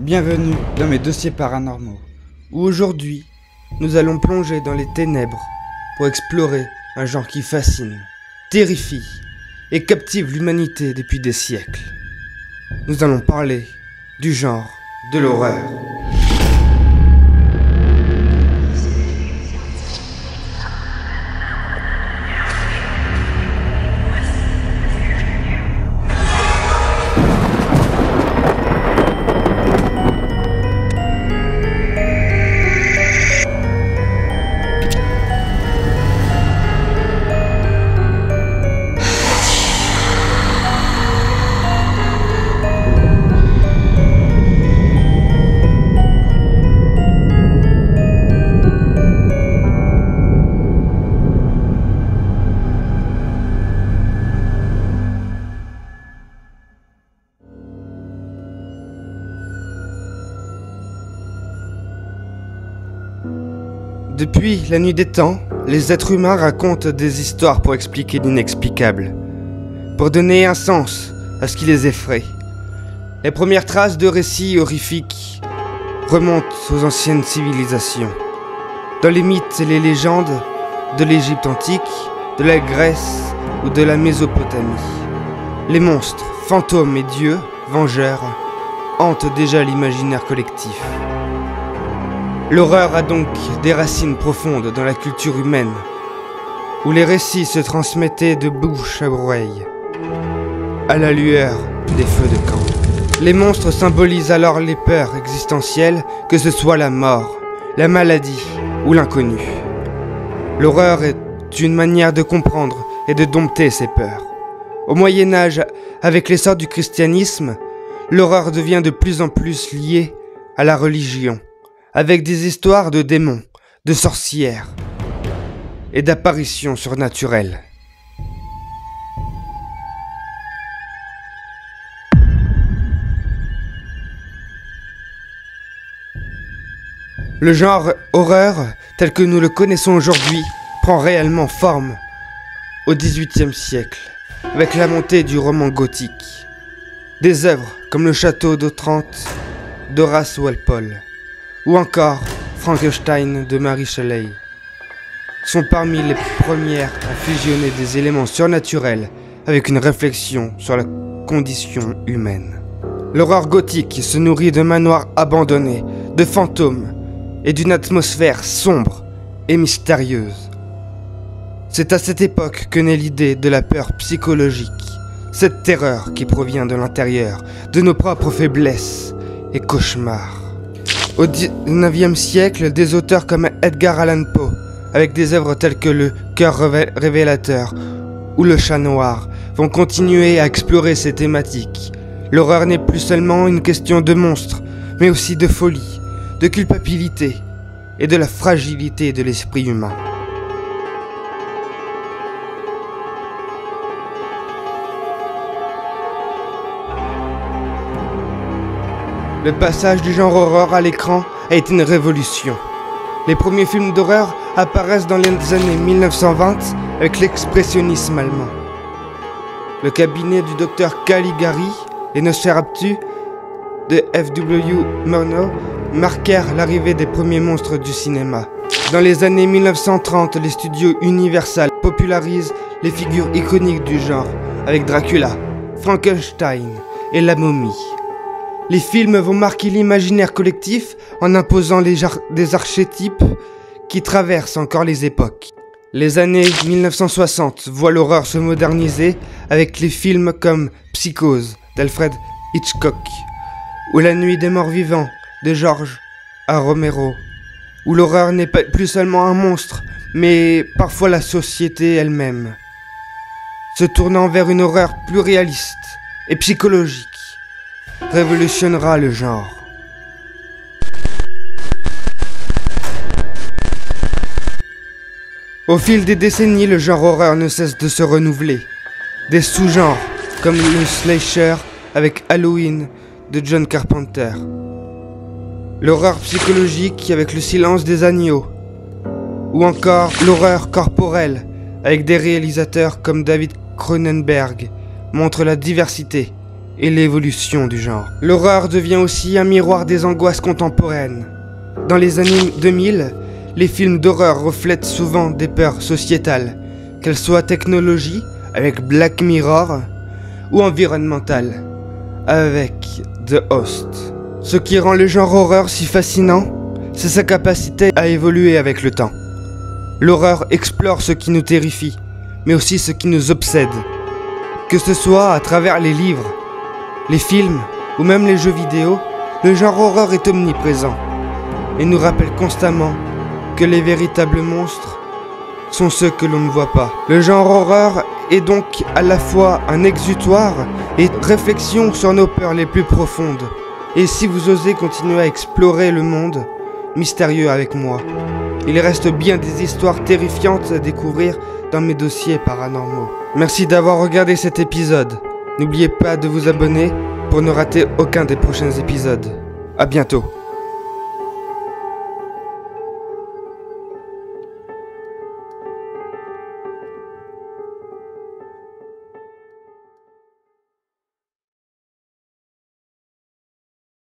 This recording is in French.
Bienvenue dans mes dossiers paranormaux, où aujourd'hui, nous allons plonger dans les ténèbres pour explorer un genre qui fascine, terrifie et captive l'humanité depuis des siècles. Nous allons parler du genre de l'horreur. Depuis la nuit des temps, les êtres humains racontent des histoires pour expliquer l'inexplicable, pour donner un sens à ce qui les effraie. Les premières traces de récits horrifiques remontent aux anciennes civilisations. Dans les mythes et les légendes de l'Égypte antique, de la Grèce ou de la Mésopotamie, les monstres, fantômes et dieux, vengeurs, hantent déjà l'imaginaire collectif. L'horreur a donc des racines profondes dans la culture humaine, où les récits se transmettaient de bouche à oreille, à la lueur des feux de camp. Les monstres symbolisent alors les peurs existentielles, que ce soit la mort, la maladie ou l'inconnu. L'horreur est une manière de comprendre et de dompter ces peurs. Au Moyen-Âge, avec l'essor du christianisme, l'horreur devient de plus en plus liée à la religion, avec des histoires de démons, de sorcières et d'apparitions surnaturelles. Le genre horreur, tel que nous le connaissons aujourd'hui, prend réellement forme au XVIIIe siècle, avec la montée du roman gothique. Des œuvres comme Le Château d'Otrante d'Horace Walpole, ou encore Frankenstein de Mary Shelley, sont parmi les premières à fusionner des éléments surnaturels avec une réflexion sur la condition humaine. L'horreur gothique se nourrit de manoirs abandonnés, de fantômes et d'une atmosphère sombre et mystérieuse. C'est à cette époque que naît l'idée de la peur psychologique, cette terreur qui provient de l'intérieur, de nos propres faiblesses et cauchemars. Au XIXe siècle, des auteurs comme Edgar Allan Poe, avec des œuvres telles que Le Cœur révélateur ou Le Chat noir, vont continuer à explorer ces thématiques. L'horreur n'est plus seulement une question de monstres, mais aussi de folie, de culpabilité et de la fragilité de l'esprit humain. Le passage du genre horreur à l'écran a été une révolution. Les premiers films d'horreur apparaissent dans les années 1920 avec l'expressionnisme allemand. Le cabinet du docteur Caligari et Nosferatu de F.W. Murnau marquèrent l'arrivée des premiers monstres du cinéma. Dans les années 1930, les studios Universal popularisent les figures iconiques du genre avec Dracula, Frankenstein et la momie. Les films vont marquer l'imaginaire collectif en imposant des archétypes qui traversent encore les époques. Les années 1960 voient l'horreur se moderniser avec les films comme Psychose d'Alfred Hitchcock ou La Nuit des Morts Vivants de George A. Romero, où l'horreur n'est pas plus seulement un monstre, mais parfois la société elle-même, se tournant vers une horreur plus réaliste et psychologique, révolutionnera le genre. Au fil des décennies, le genre horreur ne cesse de se renouveler. Des sous-genres comme le slasher avec Halloween de John Carpenter, l'horreur psychologique avec Le Silence des agneaux, ou encore l'horreur corporelle avec des réalisateurs comme David Cronenberg montrent la diversité et l'évolution du genre. L'horreur devient aussi un miroir des angoisses contemporaines. Dans les années 2000, les films d'horreur reflètent souvent des peurs sociétales, qu'elles soient technologie, avec Black Mirror, ou environnementales, avec The Host. Ce qui rend le genre horreur si fascinant, c'est sa capacité à évoluer avec le temps. L'horreur explore ce qui nous terrifie, mais aussi ce qui nous obsède. Que ce soit à travers les livres, les films ou même les jeux vidéo, le genre horreur est omniprésent et nous rappelle constamment que les véritables monstres sont ceux que l'on ne voit pas. Le genre horreur est donc à la fois un exutoire et réflexion sur nos peurs les plus profondes. Et si vous osez continuer à explorer le monde mystérieux avec moi, il reste bien des histoires terrifiantes à découvrir dans mes dossiers paranormaux. Merci d'avoir regardé cet épisode. N'oubliez pas de vous abonner pour ne rater aucun des prochains épisodes. À bientôt.